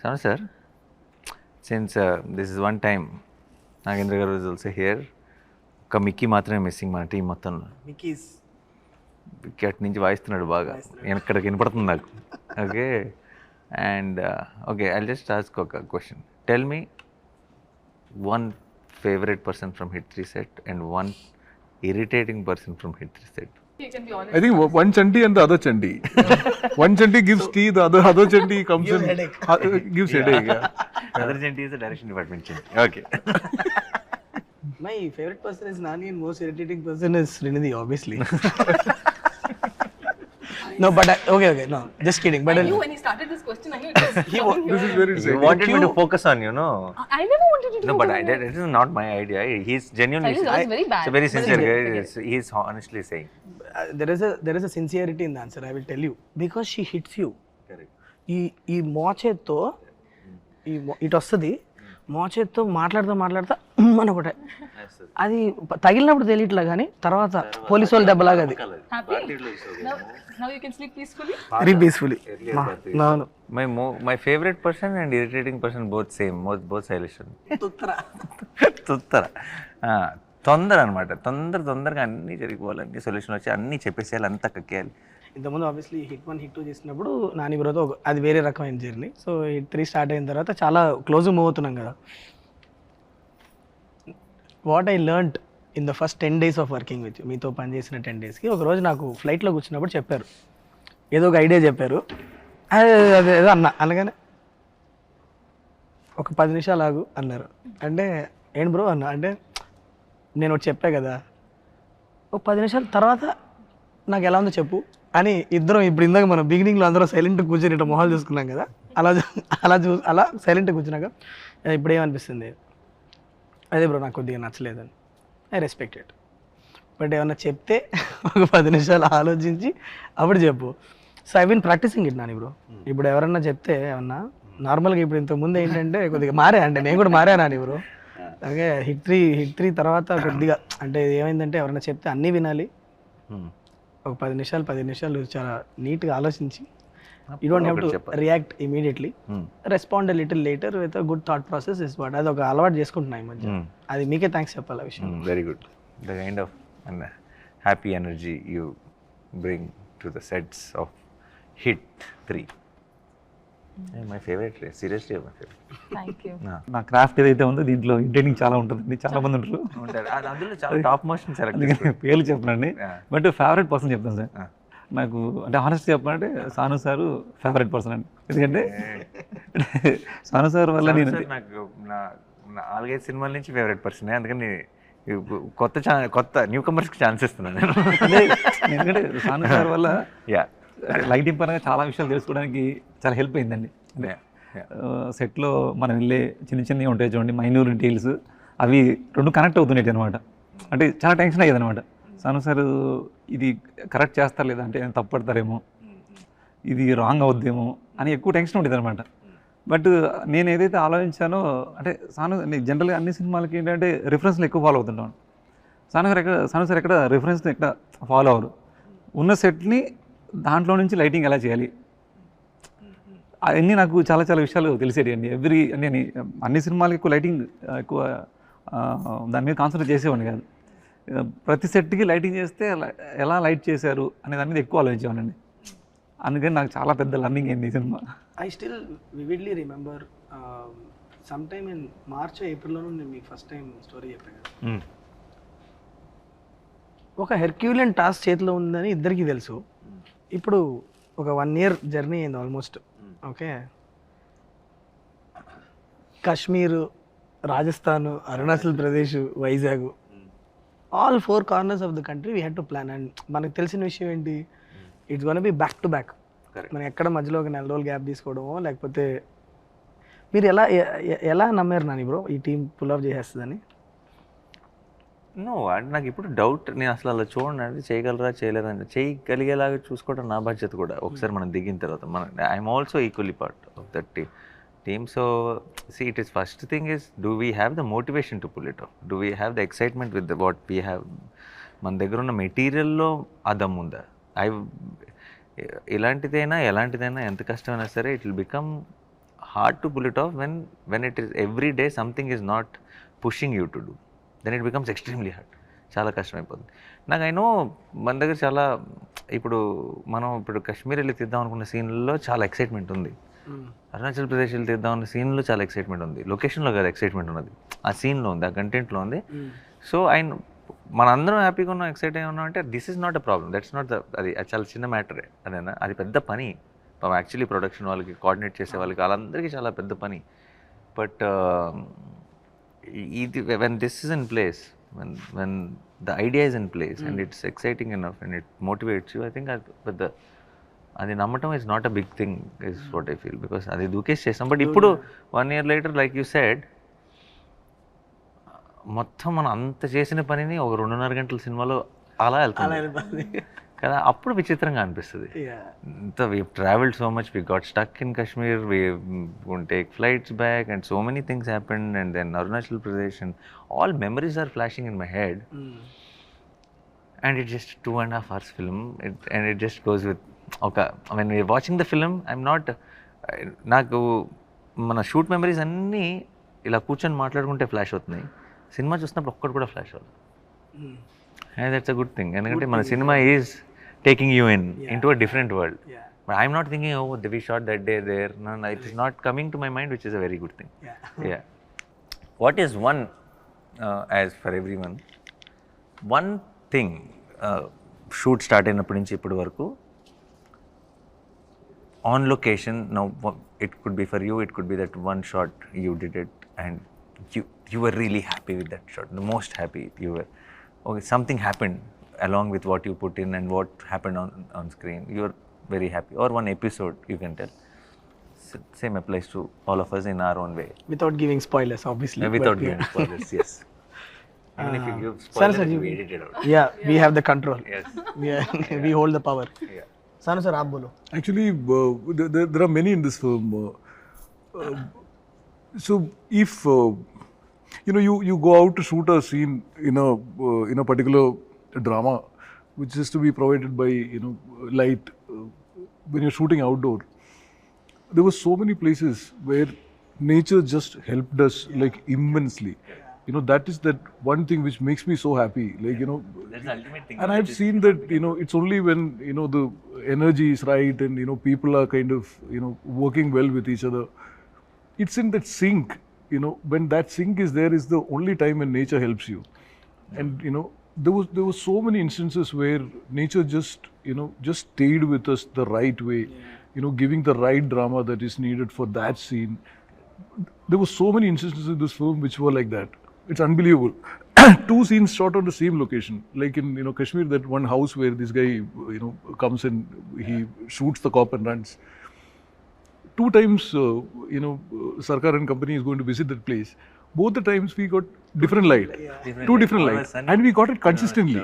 Sanu sir, since this is one time, Nagendra garu is also here. ఒక Mickey మాత్రమే missing మన team మొత్తంలో. Mickey's అటు నుంచి వాయిస్తున్నాడు బాగా, ఎక్కడికి వినపడుతుంది నాకు. Okay, and okay, I just ask ఒక question. Tell me one favourite person from hit 3 set and one irritating person from hit 3 set. You can be honest. I think one Chanti and the other Chanti. One Chanti gives tea, the other Chanti comes Gives in. headache. Gives headache, yeah. Other Chanti is the direction department Chanti. Okay. My favorite person is Nani and most irritating person is Srinidhi, obviously. No, but okay, no, just kidding. But I knew when he started this question, I knew it was coming This is here. very You exciting. wanted me to focus on, you know. I never wanted to do No, but that. that is not my idea. He's genuinely. That was very bad. It's a very sincere But guy. it's He's honestly saying. there is a sincerity in the answer. I will tell you because she hits you. Correct. ఈ మోచేత్తో ఇటు వస్తుంది, మోచేత్తో మాట్లాడుతా అని ఒకటే, అది తగిలినప్పుడు తెలియట్లా కానీ తర్వాత పోలీసు వాళ్ళు దెబ్బలాగా అది Happy? Now you can sleep peacefully? Very peacefully. అవును. My favorite person and irritating person both same. Both Sailesh. తుత్తర తొందర అనమాట. తొందరగా అన్నీ జరిగిపోవాలి, సొల్యూషన్ వచ్చి అన్నీ చెప్పేసేయాలి, అంతా కక్కేయాలి. ఇంతకుముందు ఆబ్వియస్లీ హిట్ 1 హిట్ 2 చేసినప్పుడు నాని బ్రోతో అది వేరే రకమైన జర్నీ. సో హిట్ 3 స్టార్ట్ అయిన తర్వాత చాలా క్లోజ్ మూవ్ అవుతున్నాం కదా. What I learned in the first 10 days of working with మీతో పనిచేసిన 10 daysకి ఒకరోజు నాకు ఫ్లైట్లో కూర్చున్నప్పుడు చెప్పారు, ఏదో ఒక ఐడియా చెప్పారు. అదే ఏదో అనగానే ఒక 10 నిమిషాలు ఆగు అన్నారు. అంటే ఏంటి బ్రో అన్న అంటే నేను ఒకటి చెప్పా కదా, ఒక 10 నిమిషాల తర్వాత నాకు ఎలా ఉందో చెప్పు అని ఇద్దరం ఇప్పుడు ఇందాక మనం బిగినింగ్లో అందరం సైలెంట్గా కూర్చొని ఇట్లా మొహాలు చూసుకున్నాం కదా, అలా సైలెంట్గా కూర్చున్నాక ఇప్పుడు ఏమనిపిస్తుంది, అదే బ్రో నాకు కొద్దిగా నచ్చలేదని. I respect it. బట్ ఏమన్నా చెప్తే ఒక 10 నిమిషాలు ఆలోచించి అప్పుడు చెప్పు. So I been practising it Nani bro. ఇప్పుడు ఎవరన్నా చెప్తే ఏమన్నా నార్మల్గా ఇప్పుడు ఇంతకుముందు ఏంటంటే కొద్దిగా మారా, అంటే నేను కూడా మారా నాని బ్రో. అలాగే హిట్ 3 తర్వాత కొద్దిగా అంటే ఏమైందంటే ఎవరైనా చెప్తే అన్నీ వినాలి. ఒక 15 నిమిషాలు చాలా నీట్గా ఆలోచించి you don't have to react immediately, respond little later with a good thought process is what. అది ఒక అలవాటు చేసుకుంటున్నాయి ఈ మధ్య. అది మీకే థ్యాంక్స్ చెప్పాలి ఆ విషయం. Very good. The kind of happy energy you bring to the sets of hit 3. My favourite, seriously my favourite. Thank you. నా క్రాఫ్ట్ ఏదైతే ఉందో దీంట్లో ఇంటర్నింగ్ చాలా ఉంటుందండి, చాలా మంది ఉంటారు, అందులో చాలా టాప్ మోషన్ సెలెక్ట్. అందుకని పేర్లు చెప్పనండి. బట్ ఫేవరెట్ పర్సన్ చెప్తాను సార్. నాకు అంటే హానెస్ట్ చెప్పాలంటే సాను సారు ఫేవరెట్ పర్సన్ అండి. ఎందుకంటే సాను సార్ వల్ల నేను నాకు 4-5 సినిమాల నుంచి ఫేవరెట్ పర్సన్. అందుకని కొత్త న్యూ కమర్స్కి ఛాన్స్ ఇస్తున్నాను నేను. అదే ఎందుకంటే సాను సార్ వల్ల యా లైటింగ్ పరంగా చాలా విషయాలు తెలుసుకోవడానికి చాలా హెల్ప్ అయిందండి. సెట్లో మనం వెళ్ళే చిన్నవి ఉంటాయి చూడండి, మైన్యూర్ డీటెయిల్స్, అవి 2 కనెక్ట్ అవుతున్నాయి అనమాట. అంటే చాలా టెన్షన్ అయ్యేది అనమాట. సాను సార్ ఇది కరెక్ట్ చేస్తారు లేదా, అంటే తప్పడతారేమో, ఇది రాంగ్ అవుద్దేమో అని ఎక్కువ టెన్షన్ ఉండేది అనమాట. బట్ నేను ఏదైతే ఆలోచించానో అంటే జనరల్గా అన్ని సినిమాలకి ఏంటంటే రిఫరెన్స్లు ఎక్కువ ఫాలో అవుతుంటాను. సాను సార్ ఎక్కడ రిఫరెన్స్ ఎక్కడ ఫాలో అవ్వరు. ఉన్న సెట్ని దాంట్లో నుంచి లైటింగ్ ఎలా చేయాలి అవన్నీ నాకు చాలా విషయాలు తెలిసేటి అండి. నేను అన్ని సినిమాలకి ఎక్కువ లైటింగ్ ఎక్కువ దాని మీద కాన్సన్ట్రేట్ చేసేవాడిని కాదు. ప్రతి సెట్కి లైటింగ్ చేస్తే ఎలా లైట్ చేశారు అనే దాని మీద ఎక్కువ ఆలోచించేవాడిని. అందుకని నాకు చాలా పెద్ద లర్నింగ్ అయింది ఈ సినిమా. I still vividly remember some time in March ఏప్రిల్లోనూ నేను మీకు ఫస్ట్ టైం స్టోరీ చెప్పాను కదా, ఒక హెర్క్యూలియన్ టాస్క్ చేతిలో ఉందని ఇద్దరికీ తెలుసు. ఇప్పుడు ఒక 1 year జర్నీ అయింది almost. Okay, Kashmir, Rajasthan, Arunachal Pradesh, Vizag, all 4 corners of the country we had to plan. And మనకు తెలిసిన విషయం ఏంటి, it's gonna be back to back. మనం ఎక్కడ మధ్యలో ఒక 4 రోజులు గ్యాప్ తీసుకోవడమో లేకపోతే మీరు ఎలా నమ్మారు నాని బ్రో ఈ టీం పుల్ ఆఫ్ చేసేస్తుందని? నో, అంటే నాకు ఇప్పుడు డౌట్. నేను అసలు అలా చూడండి, అంటే చేయగలరా చేయలేరా అంటే చేయగలిగేలాగా చూసుకోవడం నా బాధ్యత కూడా. ఒకసారి మనం దిగిన తర్వాత I'm also equally part of that team. So see it is first thing is, do we have the motivation to pull it off, do we have the excitement with what we have. మన దగ్గర ఉన్న మెటీరియల్లో ఆ దమ్ ఉందా? ఎలాంటిదైనా ఎంత కష్టమైనా సరే it will become hard to pull it off when it is every day something is not pushing you to do. Then it becomes extremely hard. చాలా కష్టమైపోతుంది. నాకు ఐ నో మన దగ్గర చాలా ఇప్పుడు కాశ్మీర్ వెళ్ళి తీద్దాం అనుకున్న సీన్లో చాలా ఎక్సైట్మెంట్ ఉంది, అరుణాచల్ ప్రదేశ్ వెళ్ళి తీద్దాం అన్న సీన్లో చాలా ఎక్సైట్మెంట్ ఉంది, లొకేషన్లో కాదు ఎక్సైట్మెంట్ ఉన్నది, ఆ సీన్లో ఉంది, ఆ కంటెంట్లో ఉంది. సో మనందరం హ్యాపీగా ఉన్నాం, ఎక్సైట్ అయి ఉన్నాం అంటే this is not a problem, that's not అది చాలా చిన్న మ్యాటరే. అదేనా, అది పెద్ద పని యాక్చువల్లీ ప్రొడక్షన్ వాళ్ళకి, కోఆర్డినేట్ చేసే వాళ్ళకి, వాళ్ళందరికీ చాలా పెద్ద పని. బట్ ఇది when this is in place, when the idea is in place and it's exciting enough and it motivates you, I think అది నమ్మటం is not a big thing is what I feel, because అది దూకేసి చేస్తాం. But ఇప్పుడు 1 year later like you said, మొత్తం మనం అంత చేసిన పనిని ఒక 2.5 గంటల సినిమాలో అలా వెళ్తుంది కదా, అప్పుడు విచిత్రంగా అనిపిస్తుంది. ఇంత we traveled so much, we got stuck in Kashmir, we won't take flights back and so many things happened, and then Arunachal Pradesh, and all memories are flashing in my head. And it's just 2.5 hours film, and it just goes with, okay, when we're watching the film, I'm not, నాకు మన shoot memories అన్నీ ఇలా కూర్చొని మాట్లాడుకుంటే flash అవుతున్నాయి, cinema చూసినప్పుడు ఒక్కటి కూడా ఫ్లాష్ అవుతుంది. And that's a good thing, ఎందుకంటే మన cinema is taking you into a different world. But I'm not thinking, oh, we shot that day there. No, it is not coming to my mind, which is a very good thing. Yeah. What is one, as for everyone, one thing, shoot start అయినప్పటి నుంచి ఇప్పటి వరకు, on location, now it could be for you, it could be that one shot you did it and you were really happy with that shot, the most happy you were. Okay, something happened along with what you put in and what happened on screen, you are very happy, or one episode you can tell. Same applies to all of us in our own way, without giving spoilers obviously. Without giving spoilers. Yes. Even if you give spoilers, you edit it out. Yeah, we have the control. Yes. We hold the power. Yeah. Sanu sir, aap bolo. Actually, there are many in this film. So if you go out to shoot a scene in a particular drama, which is to be provided by light, when you're shooting outdoor, there were so many places where nature just helped us like immensely. That is that one thing which makes me so happy, like That's the ultimate thing. and I've seen that it's only when the energy is right and people are kind of working well with each other, it's in that sync. When that sync is there is the only time when nature helps you. And there were so many instances where nature just stayed with us the right way, giving the right drama that is needed for that scene. There were so many instances in this film which were like that. It's unbelievable. 2 scenes shot on the same location, like in Kashmir, that one house where this guy comes and he shoots the cop and runs. 2 times Sarkar and company is going to visit that place. Both the times we got different light, 2 different lights, and we got it consistently.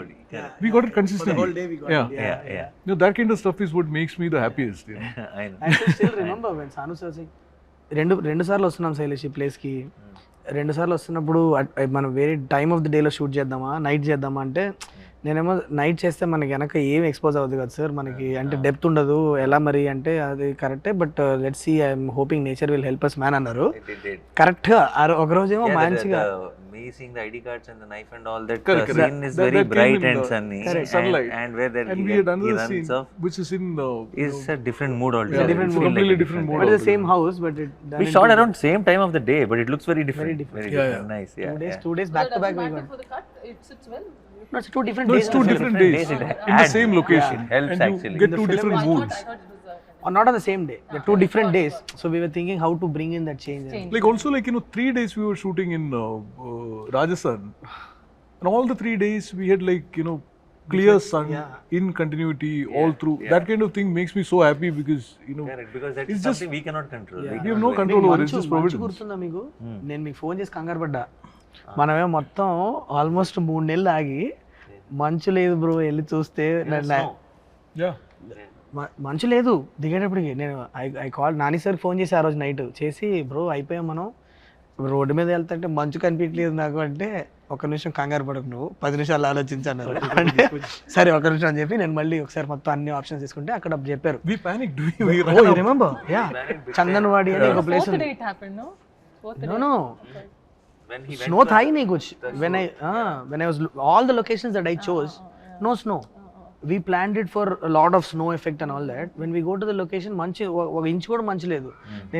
We got it consistently. The whole day we got it. Yeah. That kind of stuff is what makes me the happiest. I know. I can still remember when Sanu sir saying, రెండు సార్లు వస్తున్నాం శైలేష్ ఈ ప్లేస్కి, 2 సార్లు వస్తున్నప్పుడు మనం వేరే time of the డేలో షూట్ చేద్దామా, నైట్ చేద్దామా అంటే, నేనేమో నైట్ చేస్తే మనకి వెనక ఏం ఎక్స్పోజ్ అవ్వదు కదా సార్, మనకి అంటే డెప్త్ ఉండదు, ఎలా మరి అంటే అది కరెక్టే, but let's see, I'm hoping nature will help us man అన్నారు. కరెక్ట్గా ఒక రోజేమో మంచిగా me seeing the ID cards and the knife and all that scene is very bright and sunny, sunlight. and where that And we had another scene which is in is a different mood altogether. It's a different It feels mood. like a Completely different mood. but it's the same house, but it done We in shot 2 around same time of the day, but it looks very different. Very different. Yeah. Nice. Yeah. 2 days, yeah. 2 days back to back we got. For the cut, it sits well. No, it's 2 different No, days. it's 2 different days It in the same location. It helps and you actually. get In the 2 film, different I moods. thought it was Or not on the same day. They're 2 different days. So we were thinking how to bring in that change. Like also 3 days we were shooting in Rajasthan, and all the 3 days we had clear sun in continuity all through. That kind of thing makes me so happy because Correct, because that's it's something we cannot control. Yeah. we have no control over it. It's just మంచు providence. గుర్తుందా మీకు? నేను మీకు phone చేసి కంగారు పడ్డా, మనమే మొత్తం ఆల్మోస్ట్ 3 నెలలు ఆగి, మంచు లేదు బ్రో వెళ్ళి చూస్తే, Yeah. మంచు లేదు దిగేటప్పటికి. నేను I call Nani sir phone చేసి ఆ రోజు నైట్ చేసి, బ్రో అయిపోయాం మనం, రోడ్డు మీద వెళ్తుంటే మంచు కనిపించలేదు నాకు అంటే ఒక నిమిషం కంగారు పడకు నువ్వు 10 నిమిషాలు ఆలోచించాను అంటే సరే ఒక నిమిషం అని చెప్పి నేను మళ్ళీ ఒకసారి మొత్తం అన్ని ఆప్షన్స్ తీసుకుంటే అక్కడ చెప్పారు We panicked. Remember yeah Chandanwari అని ఒక place Fourth day it happened, no? Fourth day. No When he snow tha hi nahi kuch when I was all the locations that I chose no snow we planned it for a lot of snow effect and all that when we go to the location మంచి ఒక inch కూడా మంచి లేదు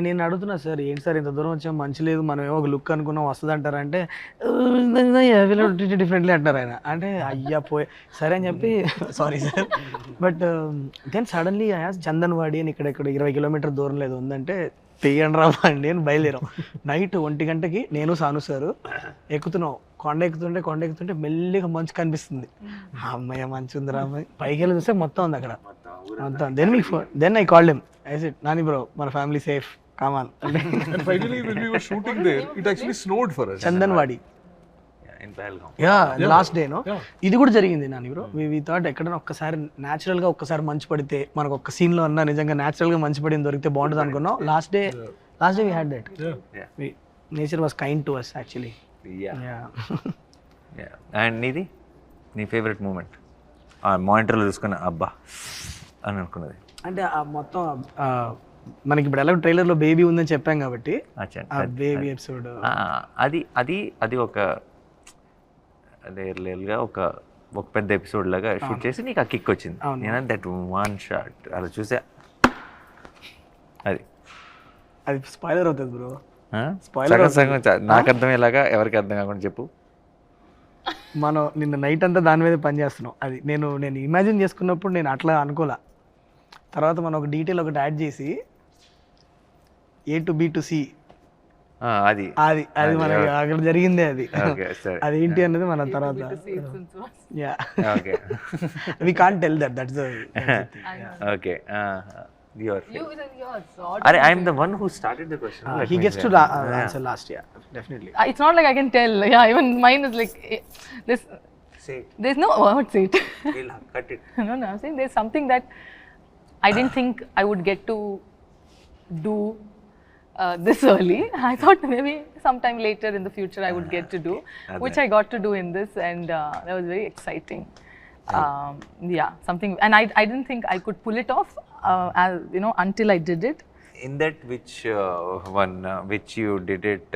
నేను అడుగుతున్నా sir ఏంటి sir ఇంత దూరం వచ్చాం మంచి లేదు మనం ఏమో ఒక లుక్ అనుకున్నాం వస్తుంది అంటారా అంటే డిఫరెంట్లీ అంటారు ఆయన అంటే అయ్యా పోయి సరే అని చెప్పి sorry sir but then suddenly Chandanwadi అని ఇక్కడ 20 కిలోమీటర్ దూరం లేదు ఉందంటే తీయండి రామండి అని బయలుదేరాం నైట్ 1 గంటకి నేను సాను సారు ఎక్కుతున్నాం కొండ ఎక్కుతుంటే మెల్లిగా మంచు కనిపిస్తుంది అమ్మయ్య మంచు ఉందిరా అమ్మాయి పైకి వెళ్ళి చూస్తే మొత్తం ఉంది అక్కడ మొత్తం then I called him I said Nani bro మన family safe come on And finally, when we were shooting there, it actually snowed for us. Chandanwari in Pahalgam. Yeah last day no ఇది కూడా జరిగింది నాని బ్రో వి థాట్ ఎక్కడైనా ఒక్కసారి natural గా ఒక్కసారి మంచు పడితే మనకు ఒక్క సీన్ లో అన్నా నిజంగా న్యాచురల్ గా మంచు పడింది దొరికితే బాగుంటుంది అనుకున్నాం last day we had that Yeah. Nature was kind to us actually Yeah. Yeah. And నీది నీ ఫేవరెట్ మూమెంట్ మానిటర్లో చూసుకున్న అబ్బా అని అనుకున్నది అంటే ఆ మొత్తం మనకి ఇప్పుడు ఎలా ట్రైలర్ లో బేబీ ఉందని చెప్పాం కాబట్టి అచ్చా. ఆ బేబీ ఎపిసోడ్ అది ఒక రియల్గా ఒక పెద్ద ఎపిసోడ్ లాగా షూట్ చేసి నీకు ఆ కిక్ వచ్చింది నేను దట్ వన్ షాట్ అలా చూసా అది స్పాయిలర్ అవుతుంది బ్రో సగం సగం నాకు అర్థమయ్యేలాగా ఎవరికి అర్థం కాకుండా చెప్పు. మనం నిన్న నైట్ అంతా దాని మీద పని చేస్తున్నాం అది నేను ఇమాజిన్ చేసుకున్నప్పుడు నేను అట్లా అనుకోలే తర్వాత మనం ఒక డీటెయిల్ ఒకటి యాడ్ చేసి A to B to C అది అది మనకి అక్కడ జరిగిందే అది ఓకే సరే అదేంటి అన్నది మన తర్వాత yeah okay we can't tell that's the okay your Yours. అరే I am the one who started the question he gets to answer last yeah definitely It's not like I can tell. Yeah, even mine is like this. Say There's no word say it. Will cut it No, I'm saying there's something that I didn't think I would get to do this early. I thought maybe sometime later in the future I would get to do, which I got to do in this, and that was very exciting. Yeah, something, and I didn't think I could pull it off, until I did it. In that which you did it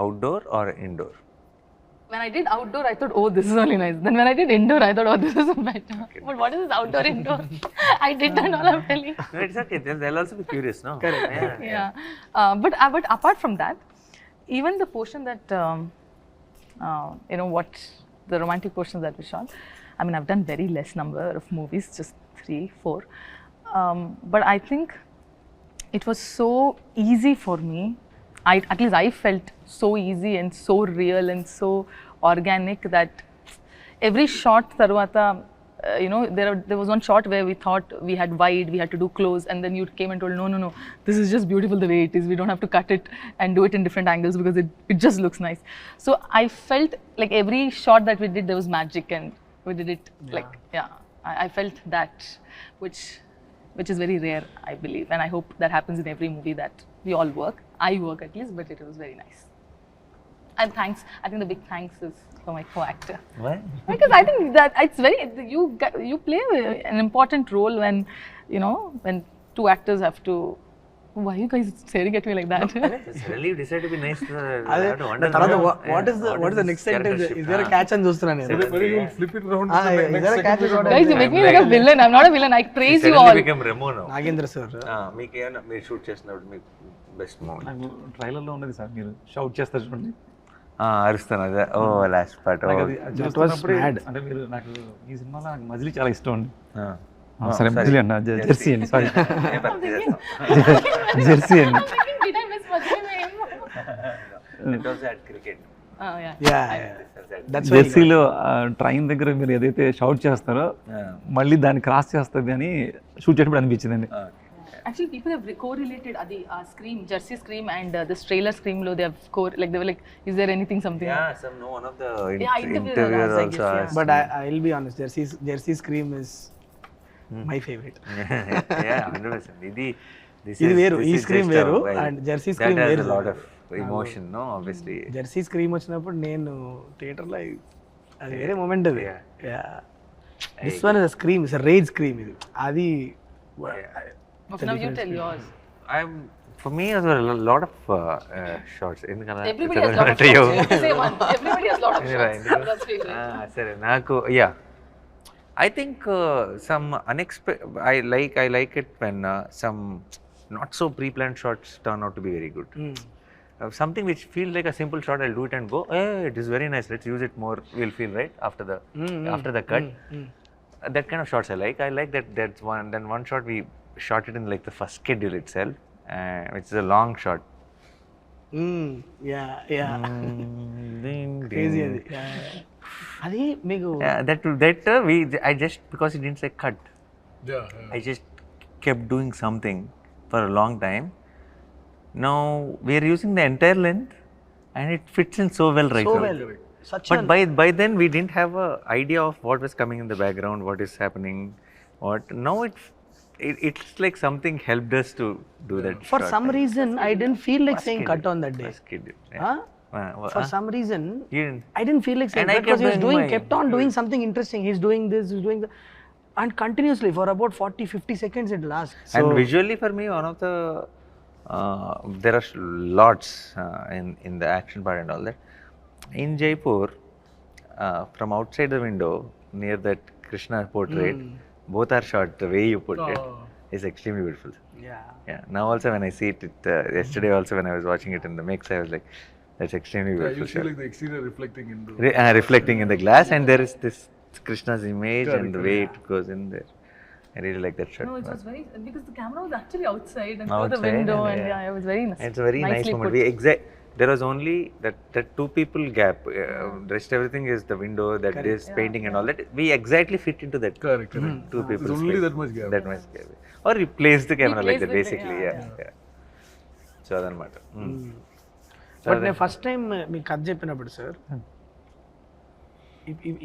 outdoor or indoor? When I did outdoor, I thought, oh, this is really nice. Then when I did indoor, I thought, oh, this is better. But what is this outdoor, indoor? I did that all, I'm telling. No, it's okay. They'll also be curious, no? Correct. Yeah. But apart from that, even the portion that, what the romantic portions that we shot, I mean, I've done very less number of movies, just 3, 4. But I think it was so easy for me. At least I felt so easy and so real and so organic that every shot tarvata, there was one shot where we thought we had wide, we had to do close, and then you came and told, no, this is just beautiful the way it is. We don't have to cut it and do it in different angles because it just looks nice. So I felt like every shot that we did, there was magic, and we did it I felt that, which is very rare, I believe, and I hope that happens in every movie that we all work. I work at least, but it was very nice. And thanks. I think the big thanks is for my co-actor. Why? Because I think that it's very, you play an important role when two actors have to. Why are you guys staring at me like that? Suddenly you decide to be nice. అదే తర్వాత what is the next sentence is there a catch అని చూస్తున్నా నేను Whether you flip it around. is there a catch Guys, you make me like a villain. I'm not a villain. I praise you all. Suddenly become Remo now. Nagendra sir మీకు ఏమైనా మీరు shoot చేసినప్పుడు మీకు best moment నాకు ట్రైలర్లో ఉన్నది sir మీరు shout చేస్తారు చూడండి అరుస్తాను అదే ఓ లాస్ట్ పార్ట్ నాకు అది చూస్తున్నప్పుడే అంటే మీరు నాకు ఈ సినిమాలో నాకు మజిలీ చాలా ఇష్టం అండి సరే మజిలీ అన్న జెర్సీ అండి సారీ జెర్సీ అండి Did I miss what's your name? Cricket that's జెర్సీలో ట్రైన్ దగ్గర మీరు ఏదైతే షౌట్ చేస్తారో మళ్ళీ దాన్ని క్రాస్ చేస్తుంది అని షూట్ చేసినప్పుడు అనిపించిందండి. Actually, people have correlated the scream, Jersey scream, and this trailer scream. They have they were like, "Is there anything, something?" one of the interviewer interviewers also, I guess, also yeah. asked but me. I'll be honest, Jersey Scream is my favorite. Yeah, 100%. This ఇది is- వేరు, this ఈ is scream just a వేరు, well, and Jersey that Scream has వేరు. a lot of emotion no obviously. Jersey scream వచ్చినప్పుడు నేను థియేటర్లో అది వేరే మూమెంట్ అది. This one is scream, is rage scream ఇది. అది Now you tell yours. For me as well, a lot of shots. Everybody has lot of shots. You have to say one. Everybody has lot of shots. That's favorite. సరే నాకు I think some unexpected. I like it when some not so pre-planned shots turn out to be very good. Something which feels like a simple shot, I'll do it and go, hey, it is very nice, let's use it more, we'll feel right after the cut. That kind of shots I like. I like that's one. Then one shot we shot it in like the first schedule itself, which is a long shot. Crazy అది. అది మీకు I just, because it didn't say cut, I just kept doing something for a long time. Now we are using the entire length and it fits in so well right so now. well. Such But by then we didn't have a idea of what was coming in the background, what is happening, what. Now it's like something helped us to do that. For shot. some reason I didn't feel like saying cut on that day. First schedule. Huh? For some reason You didn't. I didn't feel like saying And I cut because kept doing kept on doing something interesting. He's doing this, he's doing that, and continuously for about 40-50 seconds it lasts. And visually for me, one of the there are lots in the action part and all that. In Jaipur, from outside the window near that Krishna portrait, both are shot. The way you put it is extremely beautiful. Yeah. Now also when I see it, yesterday also when I was watching it in the mix, I was like, that's extremely beautiful. You see shot. like the exterior reflecting in the... Reflecting in the glass, and there is this Krishna's image and the way it goes in there. I really like that shot. No, it was very, because the camera was actually outside and through Outside, the window, and and it was very nice. It's a very nice nicely moment. put. There was only that 2 people gap. Rest everything is the window, that is painting and all that. We exactly fit into that. Correct. 2 people. There's only that much gap. That much gap. Or you place the camera like place that, the basically. thing, Yeah. So అదనమాట. But నేను first time మీకు కథ చెప్పినప్పుడు sir,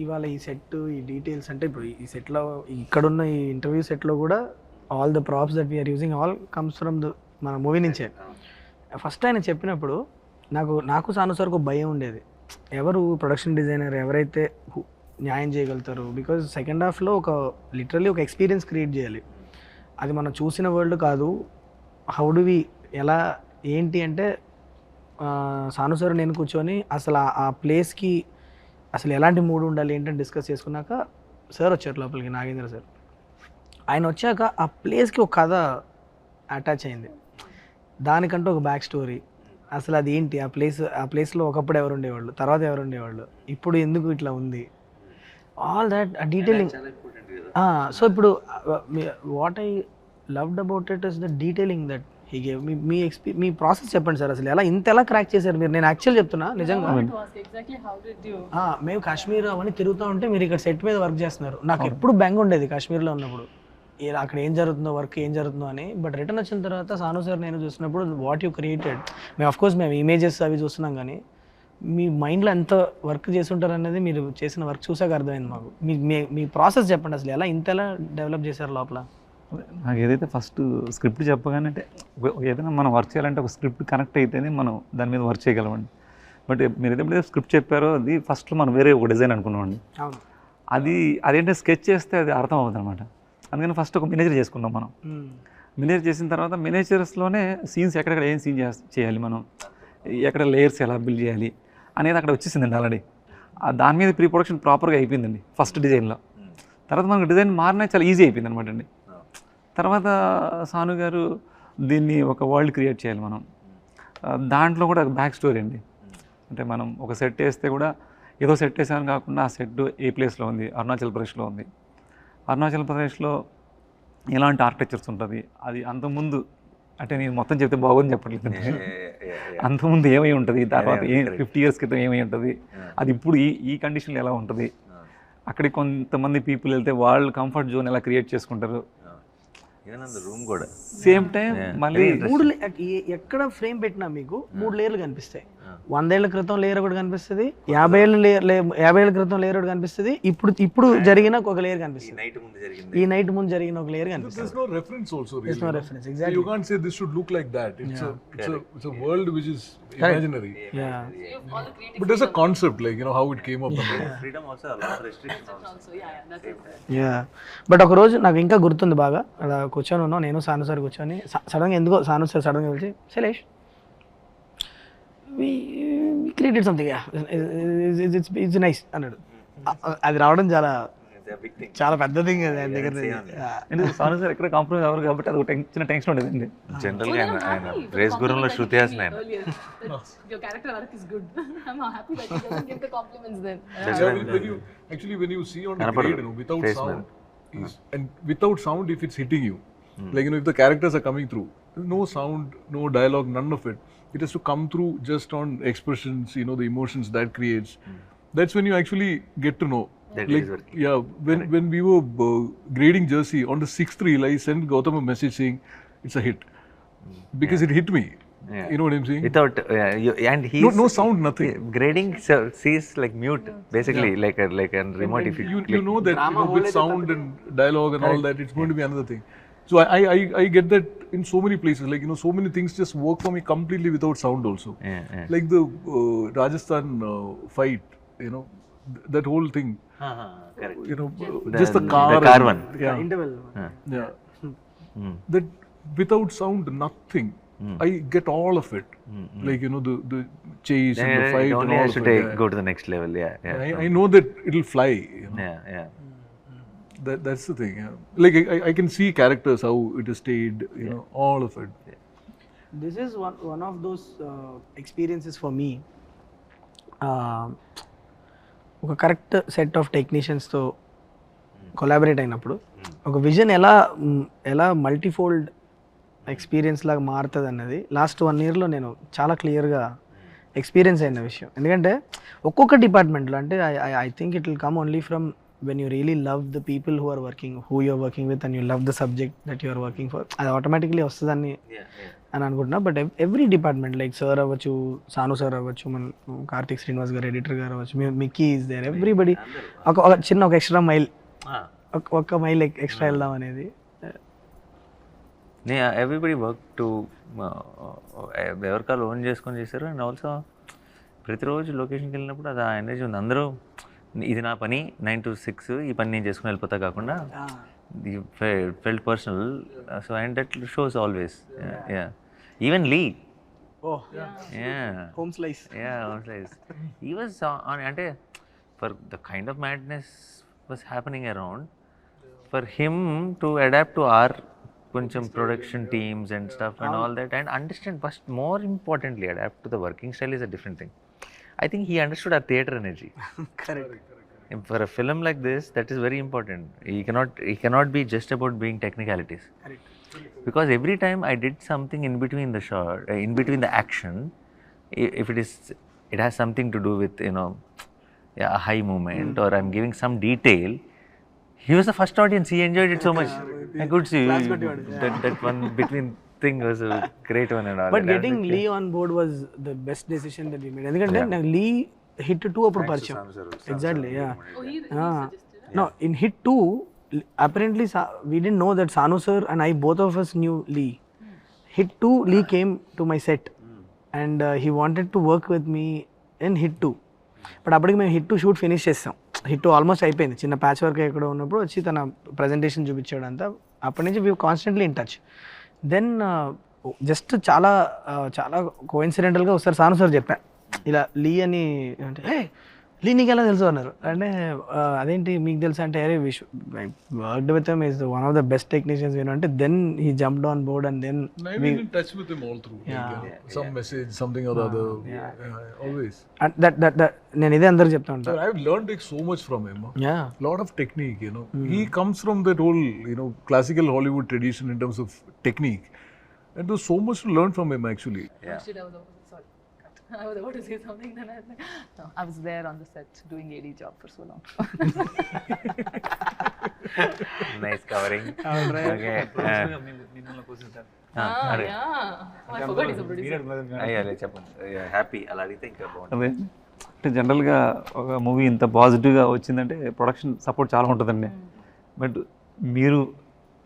ఇవాళ ఈ set, ఈ details, అంటే ఇప్పుడు ఈ సెట్లో, ఇక్కడున్న ఈ ఇంటర్వ్యూ సెట్లో కూడా all the props that we're using all comes from the మన మూవీ నుంచే. ఫస్ట్ ఆయన చెప్పినప్పుడు నాకు సాను సార్కు భయం ఉండేది, ఎవరు ప్రొడక్షన్ డిజైనర్ ఎవరైతే న్యాయం చేయగలుగుతారు. బికాజ్ సెకండ్ హాఫ్లో లిటరల్లీ ఒక ఎక్స్పీరియన్స్ క్రియేట్ చేయాలి. అది మనం చూసిన వరల్డ్ కాదు. హౌ డు వి, ఎలా ఏంటి అంటే, సాను సార్ నేను కూర్చొని అసలు ఆ ప్లేస్కి అసలు ఎలాంటి మూడ్ ఉండాలి ఏంటని డిస్కస్ చేసుకున్నాక సార్ వచ్చారు లోపలికి, నాగేంద్ర సార్. ఆయన వచ్చాక ఆ ప్లేస్కి ఒక కథ అటాచ్ అయింది, దానికంటూ ఒక బ్యాక్ స్టోరీ. అసలు అది ఏంటి, ఆ ప్లేస్లో ఒకప్పుడు ఎవరు ఉండేవాళ్ళు, తర్వాత ఎవరు ఉండేవాళ్ళు, ఇప్పుడు ఎందుకు ఇట్లా ఉంది, ఆల్ దాట్ డీటెయిలింగ్. సో ఇప్పుడు what I loved about it is the detailing that he gave. Me process చెప్పండి సార్, అసలు ఎలా క్రాక్ చేశారు మీరు? నేను యాక్చువల్ చెప్తున్నా నిజంగా, Exactly how did you? మేము కాశ్మీర్ అవన్నీ తిరుగుతూ ఉంటే మీరు ఇక్కడ సెట్ మీద వర్క్ చేస్తున్నారు. నాకు ఎప్పుడు బెంగ ఉండేది కాశ్మీర్లో ఉన్నప్పుడు, అక్కడ ఏం జరుగుతుందో, వర్క్ ఏం జరుగుతుందో అని. బట్ రిటర్న్ వచ్చిన తర్వాత సాను సార్ నేను చూసినప్పుడు వాట్ యూ క్రియేటెడ్, మేము అఫ్కోర్స్ మేము ఇమేజెస్ అవి చూస్తున్నాం, కానీ మీ మైండ్లో ఎంత వర్క్ చేసి ఉంటారు అనేది మీరు చేసిన వర్క్ చూసాక అర్థమైంది మాకు. మీ ప్రాసెస్ చెప్పండి, అసలు ఎలా డెవలప్ చేశారు లోపల? నాకు ఏదైతే ఫస్ట్ స్క్రిప్ట్ చెప్పగానే, అంటే ఏదైనా మనం వర్క్ చేయాలంటే ఒక స్క్రిప్ట్ కనెక్ట్ అయితేనే మనం దాని మీద వర్క్ చేయగలమండి. బట్ మీరు ఏదైతే స్క్రిప్ట్ చెప్పారో అది ఫస్ట్లో మనం వేరే ఒక డిజైన్ అనుకున్నామండి. అదేంటే స్కెచ్ చేస్తే అది అర్థం అవుతుంది అనమాట. అందుకని ఫస్ట్ ఒక మినేచర్ చేసుకున్నాం మనం. మినేచర్ చేసిన తర్వాత మినేచర్స్లోనే సీన్స్ ఎక్కడెక్కడ ఏం సీన్ చేయాలి, మనం ఎక్కడ లేయర్స్ ఎలా బిల్డ్ చేయాలి అనేది అక్కడ వచ్చేసిందండి ఆల్రెడీ. దాని మీద ప్రీ ప్రొడక్షన్ ప్రాపర్గా అయిపోయిందండి ఫస్ట్ డిజైన్లో. తర్వాత మనకు డిజైన్ మారినా చాలా ఈజీ అయిపోయింది అనమాట అండి. తర్వాత సాను గారు దీన్ని ఒక వరల్డ్ క్రియేట్ చేయాలి మనం, దాంట్లో కూడా బ్యాక్ స్టోరీ అండి. అంటే మనం ఒక సెట్ వేస్తే కూడా ఏదో సెట్ వేసామని కాకుండా ఆ సెట్ ఏ ప్లేస్లో ఉంది, అరుణాచల్ ప్రదేశ్లో ఉంది. అరుణాచల్ ప్రదేశ్లో ఎలాంటి ఆర్కిటెక్చర్స్ ఉంటుంది, అది అంతకుముందు, అంటే నేను మొత్తం చెప్తే బాగోని చెప్పట్లేదు, అంతకుముందు ఏమై ఉంటుంది, తర్వాత 50 years క్రితం ఏమై ఉంటుంది, అది ఇప్పుడు ఈ కండిషన్లో ఎలా ఉంటుంది, అక్కడికి కొంతమంది పీపుల్ వెళ్తే వాళ్ళు కంఫర్ట్ జోన్ ఎలా క్రియేట్ చేసుకుంటారు. రూమ్ కూడా సేమ్ టైం మళ్ళీ ఎక్కడ ఫ్రేమ్ పెట్టినా మీకు 3 లేయర్లు కనిపిస్తాయి. 100 ఏళ్ల క్రితం లేయర్ ఒకటి కనిపిస్తుంది, 50 ఏళ్ళ క్రితం లేయర్ ఒకటి కనిపిస్తుంది, ఇప్పుడు జరిగిన ఒక లేయర్ కనిపిస్తుంది, ఈ నైట్ ముందు జరిగిన ఒక లేయర్ కనిపిస్తుంది. There's no reference also really. There's no reference, So exactly. you can't say this should look like that. It's a world which is imaginary. Yeah. But there's a concept, like, how it came up. Freedom also restriction yeah but ఒక రోజు నాకు ఇంకా గుర్తుంది బాగా, అలా కూర్చొని ఉన్నాం నేను సాను సార్ కూర్చొని, సడన్గా ఎందుకో సాను సార్ సడన్గా పిలిచి Shailesh created something it's nice అన్నాడు. అది రావడం చాలా పెద్ద థింగ్ అది ఆయన దగ్గర. ఎందుకు సాను సార్ ఎక్కడ కాంప్రమైజ్ అవ్వరు కాబట్టి అది ఒక చిన్న టెన్షన్ ఉండేదండి. జనరల్గా ఆయన రేస్ గురంలో శృతి హాసన్ ఆయన. Your character arc is good. I'm happy that you doesn't give the compliments then. When you see on the grade, without sound, and without sound, if it's hitting you, like, if the characters are coming through, no sound, no dialogue, none of it. It has to come through just on expressions, the emotions that creates. That's when you actually get to know. When we were grading Jersey, on the 6th reel, I sent Gautam a message saying it's a hit because it hit me. You know what I'm saying? Without and he No sound, nothing. Grading sees like mute basically, like a remote. If You know that with sound and dialogue and all that, it's going to be another thing. So I get that in so many places, like, so many things just work for me completely without sound also. Like the Rajasthan fight, that whole thing. Correct. Just the car. The car one. Yeah. Interval Yeah. That without sound, nothing. I get all of it. Like, the chase and the fight and only all has of to it. go to the next level. Yeah. I know that it'll fly. Yeah. That's the thing. Yeah. Like, I can see characters, how it is stayed, all of it. This is one of those experiences for me. ఒక correct set of టెక్నీషియన్స్తో collaborate అయినప్పుడు ఒక vision ఎలా multifold experience లాగా మారుతుంది అన్నది last 1 yearలో నేను చాలా క్లియర్గా ఎక్స్పీరియన్స్ అయిన విషయం. ఎందుకంటే ఒక్కొక్క డిపార్ట్మెంట్లో అంటే I think it will come only from when you really love the people who are working with and you love the subject that you are working for, అది ఆటోమేటిక్లీ వస్తుందని అని అనుకుంటున్నా. But every department like sir అవ్వచ్చు, Sanu sir అవ్వచ్చు, మన కార్తిక్ శ్రీనివాస్ గారు editor గారు అవ్వచ్చు, మిక్కీ ఈజ్ దేర్, ఎవ్రీబడి ఒక చిన్న ఎక్స్ట్రా మైల్, ఒక్క మైల్ ఎక్స్ట్రా వెళ్దాం అనేది. ఎవ్రీబడి వర్క్ టు ఎవరికాలు ఓన్ చేసుకొని చేశారు. అండ్ ఆల్సో ప్రతిరోజు లొకేషన్కి వెళ్ళినప్పుడు అది ఆ ఎనర్జీ ఉంది. అందరూ ఇది నా పని 9 to 6 ఈ పని నేను చేసుకుని వెళ్ళిపోతా కాకుండా felt personal, so and that shows always. Even Lee, home slice, he was on ante for the kind of madness was happening around, for him to adapt to our koncham production teams and stuff and all that, and understand, first more importantly, adapt to the working style is a different thing. I think he understood our theatre energy. correct. For a film like this, that is very important. He cannot be just about being technicalities. Correct. Because every time I did something in between the shot, in between the action, if it has something to do with a high movement or I'm giving some detail, he was the first audience. He enjoyed it so much. I could see that one between thing was a great one and all. But getting Lee on board was the best decision that we made. ఎందుకంటే నాకు Lee hit 2 అప్పుడు పరిచయం. Exactly, yeah. No, in hit 2 apparently we didn't know that Sanu sir and I, both of us knew Lee. Hit 2 Lee came to my set and he wanted to work with me in hit 2. But అప్పటికి మేము hit 2 shoot finish చేస్తాం. Hit 2 almost అయిపోయింది, చిన్న patch work ఎక్కడ ఉన్నప్పుడు వచ్చి తన presentation చూపించాడు అంతా. అప్పటి నుంచి we constantly in touch. Then just చాలా కోఇన్సిడెంటల్గా ఒకసారి సాను సార్ చెప్పా ఇలా లీ అని, అంటే లీ నీకు ఎలా తెలుసు అన్నారు. అంటే అదేంటి మీకు తెలుసు అంటే, అరే worked with him is one of the best technicians అంటే. Then he jumped on board and then I've been in touch with him all through. Some message, something or the other. Always. That నేను ఇదే అందరికి చెప్తా ఉంటాను. I've learned so much from him. Yeah. Lot of technique, He comes from that whole, classical Hollywood tradition in terms of technique. And there's so much to learn from him actually. I was about to say something, then I was there on the set doing AD job for so long. Nice covering. Okay అయ్యాలే చెప్పండి. Happy అలా అడిగితే ఇంకా బాగుంటుంది. అదే అంటే జనరల్గా ఒక మూవీ ఇంత పాజిటివ్గా వచ్చిందంటే ప్రొడక్షన్ సపోర్ట్ చాలా ఉంటుందండి. బట్ మీరు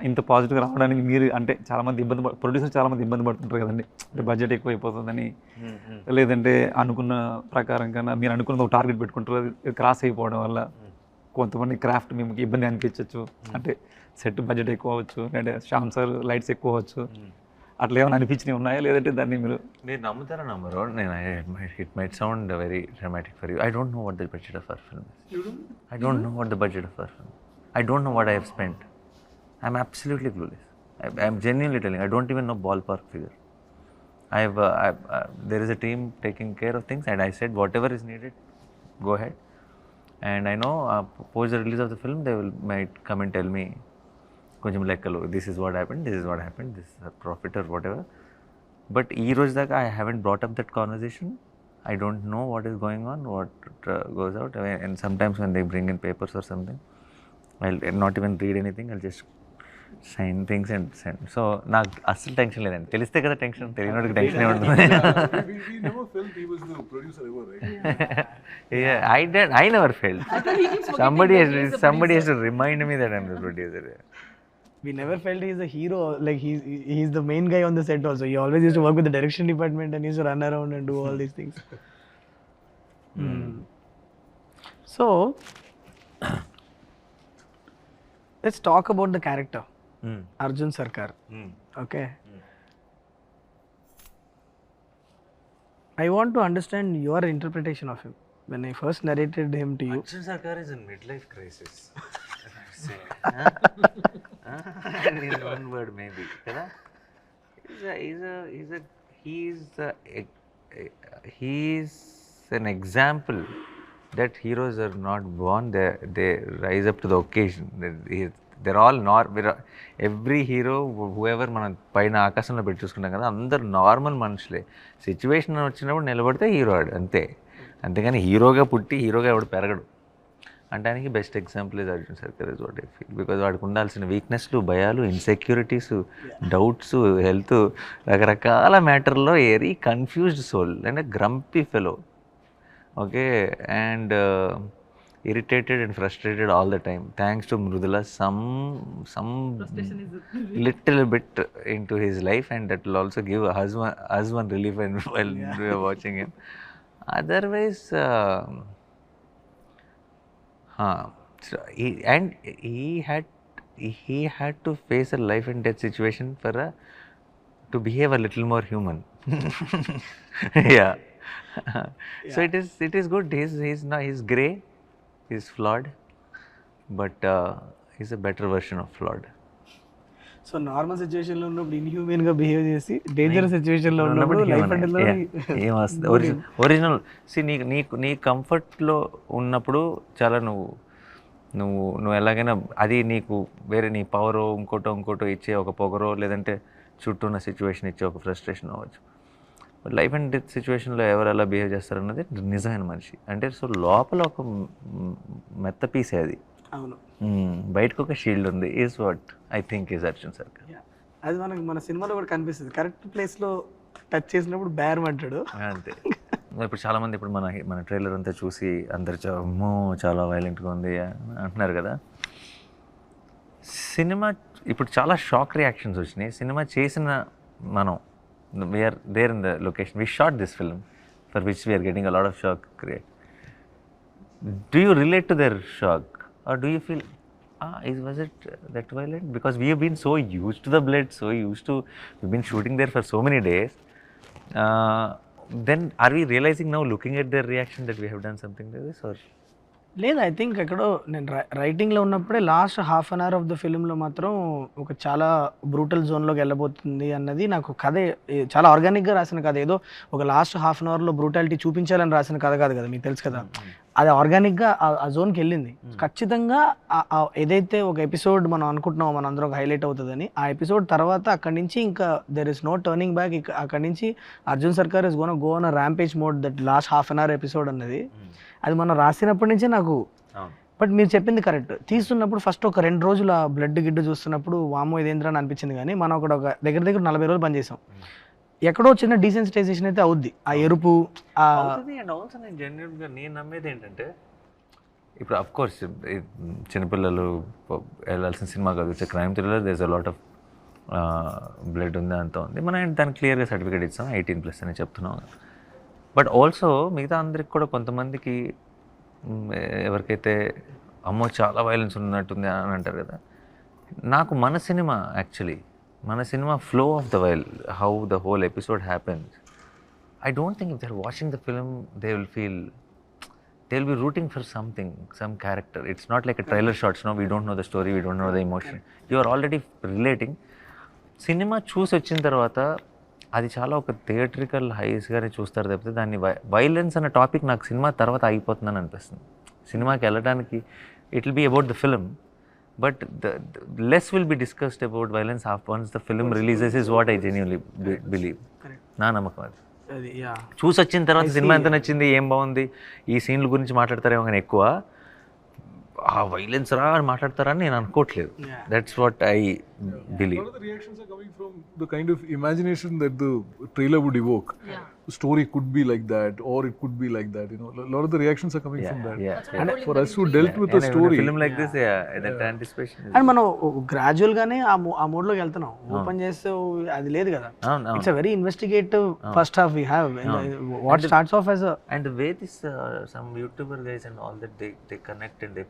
ఇంత పాజిటివ్గా రావడానికి మీరు అంటే చాలామంది ప్రొడ్యూసర్ చాలామంది ఇబ్బంది పడుతుంటారు కదండి. అంటే బడ్జెట్ ఎక్కువ అయిపోతుందని, లేదంటే అనుకున్న ప్రకారం కన్నా మీరు అనుకున్న ఒక టార్గెట్ పెట్టుకుంటారు, అది క్రాస్ అయిపోవడం వల్ల కొంతమంది క్రాఫ్ట్ మీకు ఇబ్బంది అనిపించవచ్చు. అంటే సెట్ బడ్జెట్ ఎక్కువ అవ్వచ్చు, లేదంటే శ్యామ్ సార్ లైట్స్ ఎక్కువ అవ్వచ్చు. అట్లా ఏమైనా అనిపించినవి ఉన్నాయా, లేదంటే దాన్ని మీరు నమ్ముతారా నమ్మరు? నేను it might sound very dramatic for you. I don't know what the budget of our film. I don't know what the budget of our film. I don't know what I have spent. I'm absolutely clueless. I'm genuinely telling. I don't even know ballpark figure. There is a team taking care of things, and I said whatever is needed, go ahead. And I know post the release of the film, they might come and tell me, koncham lekkalo, this is what happened, this is what happened, this is a profit or whatever. But ee roju daaka I haven't brought up that conversation. I don't know what is going on, what goes out. And sometimes when they bring in papers or something, I'll not even read anything. I'll just sign things and send. So నాకు అస్సలు tension లేదండి. తెలిస్తే కదా tension, తెలియనోడికి tension ఉంటుంది. We never felt he was the producer ever, right? Yeah, I never felt. Somebody has to remind me that I'm the producer. We never felt he's a hero. Like he's the main guy on the set also. He always used to work with the direction department and used to run around and do all these things. So let's talk about the character, Arjun Sarkar. Okay. I want to understand your interpretation of him. When I first narrated him to you, Arjun Sarkar is in midlife crisis. In one word maybe. Kada? He's an example that heroes are not born, they rise up to the occasion. They're all every hero, whoever మనం పైన ఆకాశంలో పెట్టి చూసుకుంటాం కదా, అందరు normal మనుషులే. Situation వచ్చినప్పుడు నిలబడితే హీరో ఆడు అంతే. అంతేగాని హీరోగా పుట్టి హీరోగా ఎవడు పెరగడు. అంటానికి best example is Arjun Sarkar is what I feel. Because వాడికి ఉండాల్సిన వీక్నెస్లు, భయాలు, ఇన్సెక్యూరిటీస్, డౌట్స్, హెల్త్, రకరకాల మ్యాటర్లో very confused soul and grumpy fellow. Okay, and irritated and frustrated all the time. Thanks to Mrudula, some little bit into his life, and that will also give us one relief while we are watching him. Otherwise, so he had to face a life and death situation to behave a little more human. Yeah. So it is good. He's grey, he's flawed, but he's a better version of flawed. So normal situation లో ఉన్నప్పుడు inhuman గా behave చేసి dangerous situation లో ఉన్నప్పుడు life and original. నీ కంఫర్ట్లో ఉన్నప్పుడు చాలా నువ్వు ఎలాగైనా అది నీకు వేరే నీ పవరో ఇంకోటో ఇచ్చే ఒక పొగరో, లేదంటే చుట్టూ ఉన్న సిచ్యువేషన్ ఇచ్చే ఒక ఫ్రస్ట్రేషన్ అవ్వచ్చు. బట్ లైఫ్ అండ్ డెత్ సిచ్యువేషన్లో ఎవరు ఎలా బిహేవ్ చేస్తారన్నది నిజమైన మనిషి అంటే. సో లోపల ఒక మెత్త పీసే అది. అవును, బయటకు ఒక షీల్డ్ ఉంది. Is what I think is Arjun Sarkar. అది మనకు మన సినిమాలో కూడా కనిపిస్తుంది. కరెక్ట్ ప్లేస్లో టచ్ చేసినప్పుడు బేరం అంటాడు అంతే. ఇప్పుడు చాలామంది ఇప్పుడు మన ట్రైలర్ అంతా చూసి అందరు చాలా వైలెంట్గా ఉంది అంటున్నారు కదా. సినిమా ఇప్పుడు చాలా షాక్ రియాక్షన్స్ వచ్చినాయి. సినిమా చేసిన మనం we are there in the location. We shot this film for which we are getting a lot of shock create. Do you relate to their shock, or do you feel was it that violent? Because we have been so used to the blood, we've been shooting there for so many days. Then are we realizing now, looking at their reaction, that we have done something like this? Or లేదు, I think ఎక్కడో నేను రైటింగ్లో ఉన్నప్పుడే last half an hour of the ఫిల్మ్లో మాత్రం ఒక చాలా brutal జోన్లోకి వెళ్ళబోతుంది అన్నది నాకు కథే. చాలా ఆర్గానిక్గా రాసిన కథ. ఏదో ఒక లాస్ట్ హాఫ్ అన్ అవర్లో బ్రూటాలిటీ చూపించాలని రాసిన కథ కాదు కదా, మీకు తెలుసు కదా. అది ఆర్గానిక్గా ఆ జోన్కి వెళ్ళింది. ఖచ్చితంగా ఏదైతే ఒక ఎపిసోడ్ మనం అనుకుంటున్నామో మన అందరం హైలైట్ అవుతుందని, ఆ ఎపిసోడ్ తర్వాత అక్కడి నుంచి ఇంకా there is no turning back. అక్కడి నుంచి Arjun Sarkar is gone rampage mode. That last half an hour episode అన్నది అది మనం రాసినప్పటి నుంచే నాకు బట్ మీరు చెప్పింది కరెక్ట్. తీస్తున్నప్పుడు ఫస్ట్ ఒక 2 రోజులు ఆ బ్లడ్ గిడ్డు చూస్తున్నప్పుడు వామో ఇదేంద్రా అని అనిపించింది, కానీ మనం ఒక దగ్గర 40 రోజులు పనిచేసాం. ఎక్కడో చిన్న డీసెన్సిటైజేషన్ అయితే అవుద్ది, ఆ ఎరుపు అవుతుంది. అండ్ ఆల్సో నేను జెన్యున్గా నేను నమ్మేది ఏంటంటే, ఇప్పుడు అఫ్ కోర్స్ చిన్నపిల్లలు వెళ్ళాల్సిన సినిమా కాదు, it's crime thriller, there is a lot of blood ఉంది, అంతా ఉంది. మనం దానికి క్లియర్గా సర్టిఫికేట్ ఇస్తాం 18+ అని చెప్తున్నాం. బట్ ఆల్సో మిగతా అందరికి కూడా కొంతమందికి ఎవరికైతే అమ్మో చాలా వైలెన్స్ ఉన్నట్టుంది అని అంటారు కదా, నాకు మన సినిమా యాక్చువల్లీ మన cinema flow of the while, how the whole episode happens, I don't think if they're watching the film, they'll be rooting for something, some character. It's not like a trailer shots, no, we don't know the story, we don't know the emotion. You are already relating. Cinema చూసి వచ్చిన తర్వాత అది చాలా ఒక theatrical హైస్గానే చూస్తారు తప్పితే దాన్ని violence అనే టాపిక్ నాకు సినిమా తర్వాత అయిపోతుందని అనిపిస్తుంది. సినిమాకి వెళ్ళడానికి it will be about the film, but the less will be discussed about violence once the film releases is what I genuinely believe. నా నమ్మకం అది. చూసి వచ్చిన తర్వాత సినిమా ఎంత నచ్చింది, ఏం బాగుంది, ఈ సీన్ల గురించి మాట్లాడతారేమో కానీ ఎక్కువ ఆ వైలెన్స్ రా అని మాట్లాడతారా అని నేను అనుకోవట్లేదు. That's what I believe. A lot of the reactions are coming from the kind of imagination that the trailer would evoke. The story could be like that, or it could be like that. A lot of the reactions are coming from that. And for us who dealt with the story, film like this, that anticipation is. And మనం gradual గానే ఆ mode లోకి వెళ్తున్నాం. Open చేస్తే అది లేదు కదా, it's a very investigative first half we have. What starts off as and the way this some YouTuber guys and all that they connect and they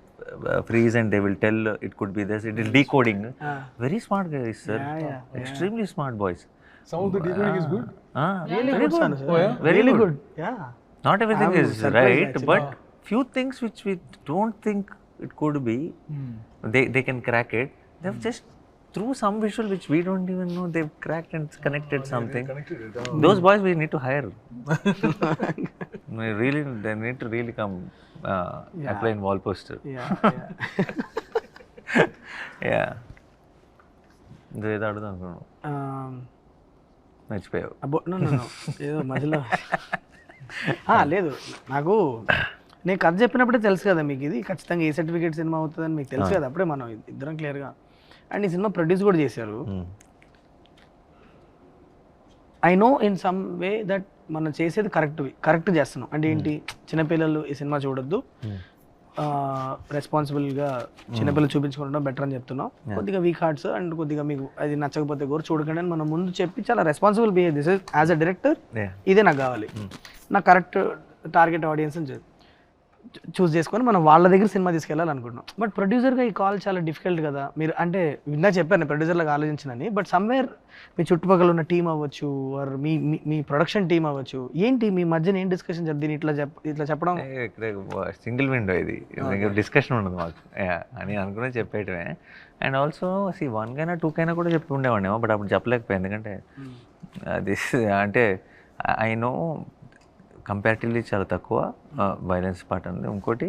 freeze and they will tell it could be this, it is decoding. Very smart guys, sir. Extremely smart boys. some of the decoding is good. really good, son. Very really good. good. Yeah, Not everything is right, but few things which we don't think it could be, they can crack it. They've just through some visual which we don't even know, they've cracked and connected something. Those boys we need to hire. They need to really come apply in wall poster. Yeah. ఏదో అడుగుదాం అనుకున్నాను, మర్చిపోయావు. ఏదో మధ్యలో లేదు, నాకు నేను కథ చెప్పినప్పుడే తెలుసు కదా మీకు ఇది ఖచ్చితంగా ఏ సర్టిఫికేట్ సినిమా అవుతుందని మీకు తెలుసు కదా, అప్పుడే మనం ఇద్దరం క్లియర్గా. అండ్ ఈ సినిమా ప్రొడ్యూస్ కూడా చేశారు. I know in some way that మనం చేసేది కరెక్ట్ చేస్తున్నాం. అంటే ఏంటి, చిన్నపిల్లలు ఈ సినిమా చూడొద్దు, రెస్పాన్సిబుల్గా చిన్నపిల్లలు చూపించుకుంటాం బెటర్ అని చెప్తున్నాం. కొద్దిగా వీక్ హార్ట్స్ అండ్ కొద్దిగా మీకు అది నచ్చకపోతే కూడా చూడకండి అని మనం ముందు చెప్పి చాలా responsible behave. This is as a director ఇదే నాకు కావాలి, నాకు కరెక్ట్ టార్గెట్ ఆడియన్స్ అని చూస్ చేసుకొని మనం వాళ్ళ దగ్గర సినిమా తీసుకెళ్ళాలనుకుంటున్నాం. బట్ ప్రొడ్యూసర్గా ఈ కాల్ చాలా డిఫికల్ట్ కదా. మీరు అంటే విన్నా చెప్పాను ప్రొడ్యూసర్లాగా ఆలోచించినని, బట్ సమ్వేర్ మీ చుట్టుపక్కల ఉన్న టీం అవ్వచ్చు, ఆర్ మీ ప్రొడక్షన్ టీం అవ్వచ్చు, ఏంటి మీ మధ్యన ఏం డిస్కషన్ దీన్ని ఇట్లా చెప్పడం? సింగిల్ విండో ఇది, డిస్కషన్ ఉండదు మాకు అని అనుకునే చెప్పేయటమే. అండ్ ఆల్సో వన్ కైనా 2 కైనా కూడా చెప్పి ఉండేవాడినేమో, బట్ అప్పుడు చెప్పలేకపోయాను. ఎందుకంటే అది అంటే ఐ నో కంపారిటివ్లీ చాలా తక్కువ వైలెన్స్ పార్ట్ ఉంది. ఇంకోటి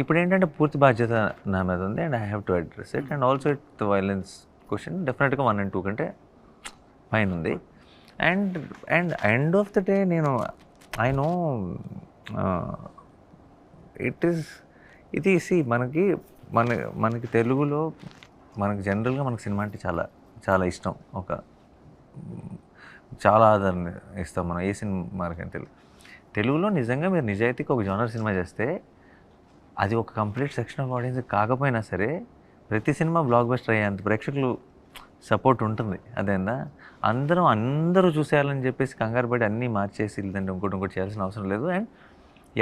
ఇప్పుడు ఏంటంటే పూర్తి బాధ్యత నా మీద ఉంది, and I have to address it. And also it the violence question డెఫినెట్గా 1 and 2 కంటే పైన ఉంది. And end of the day నేను ఐ నో ఇది మనకి తెలుగులో మనకి జనరల్గా మనకి సినిమా అంటే చాలా చాలా ఇష్టం, చాలా ఆదరణ ఇస్తాం మనం ఏ సినిమాకి. తెలుగులో నిజంగా మీరు నిజాయితీకి ఒక జోనర్ సినిమా చేస్తే అది ఒక కంప్లీట్ సెక్షన్ ఆఫ్ ఆడియన్స్ కాకపోయినా సరే ప్రతి సినిమా బ్లాక్ బస్టర్ అయ్యేంత ప్రేక్షకులు సపోర్ట్ ఉంటుంది. అదేందా అందరూ చూసేయాలని చెప్పేసి కంగారు పడి అన్నీ మార్చేసి లేదంటే ఇంకోటి చేయాల్సిన అవసరం లేదు. అండ్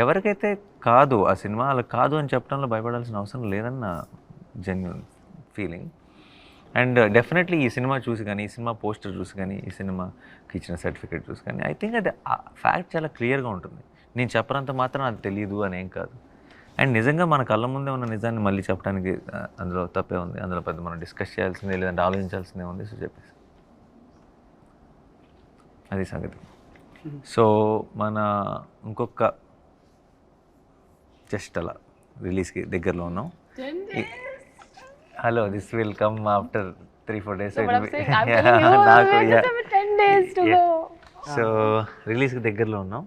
ఎవరికైతే కాదు ఆ సినిమా అలా కాదు అని చెప్పడంలో భయపడాల్సిన అవసరం లేదన్న జెన్యున్ ఫీలింగ్. అండ్ డెఫినెట్లీ ఈ సినిమా చూసి కానీ, ఈ సినిమా పోస్టర్ చూసి కానీ, ఈ సినిమాకి ఇచ్చిన సర్టిఫికేట్ చూసి కానీ ఐ థింక్ అది ఫ్యాక్ట్ చాలా క్లియర్గా ఉంటుంది. నేను చెప్పనంత మాత్రం అది తెలియదు అని ఏం కాదు. అండ్ నిజంగా మన కళ్ళ ముందే ఉన్న నిజాన్ని మళ్ళీ చెప్పడానికి అందులో తప్పే ఉంది, అందులో పెద్ద మనం డిస్కస్ చేయాల్సిందే లేదంటే ఆలోచించాల్సిందే ఉంది. సో చెప్పేసి అది సంగతి. సో మన ఇంకొక జస్ట్ అలా రిలీజ్కి దగ్గరలో ఉన్నాం. Hello, this will come after 3-4 days. So రిలీజ్కి దగ్గరలో ఉన్నాం.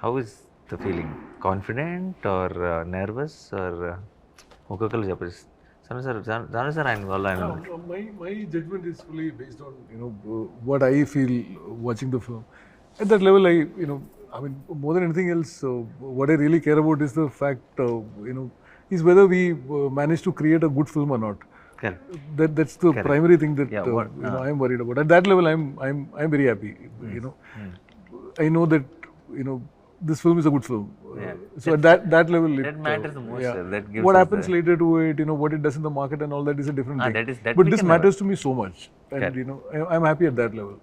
How is the feeling? Confident or nervous or ఒక్కొక్కరు చెప్పేసి జాను సార్ ఆయన వల్ల ఆయన My judgment is fully based on what I feel watching the film. At that level, I mean, more than anything else, what I really care about is the fact, is whether we manage to create a good film or not. Correct. That's the primary thing that Yeah, I'm worried about. At that level, I'm very happy. I know that this film is a good film. So at that level, that matters the most. Sir. That gives what us happens later to it, what it does in the market and all that is a different thing. that But we this can matters to me so much, and I'm happy at that level.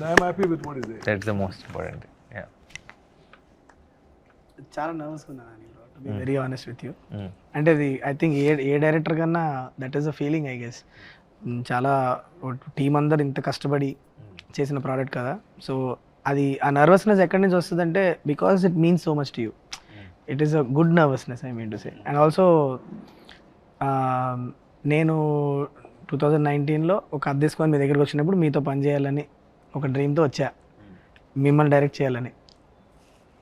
I'm happy with what is there. That's the most important thing. Yeah. చాలా నర్వస్గా ఉన్నాను to be very honest with you. అంటే అది I think A director కన్నా that is a feeling I guess. చాలా team అందరు ఇంత కష్టపడి చేసిన ప్రోడక్ట్ కదా, సో అది ఆ నర్వస్నెస్ ఎక్కడి నుంచి వస్తుందంటే because it means so much to you. It is a good nervousness I mean to say. And also నేను 2019లో ఒక అద్దెసుకొని మీ దగ్గరికి వచ్చినప్పుడు మీతో పని చేయాలని ఒక డ్రీమ్తో వచ్చా, మిమ్మల్ని డైరెక్ట్ చేయాలని.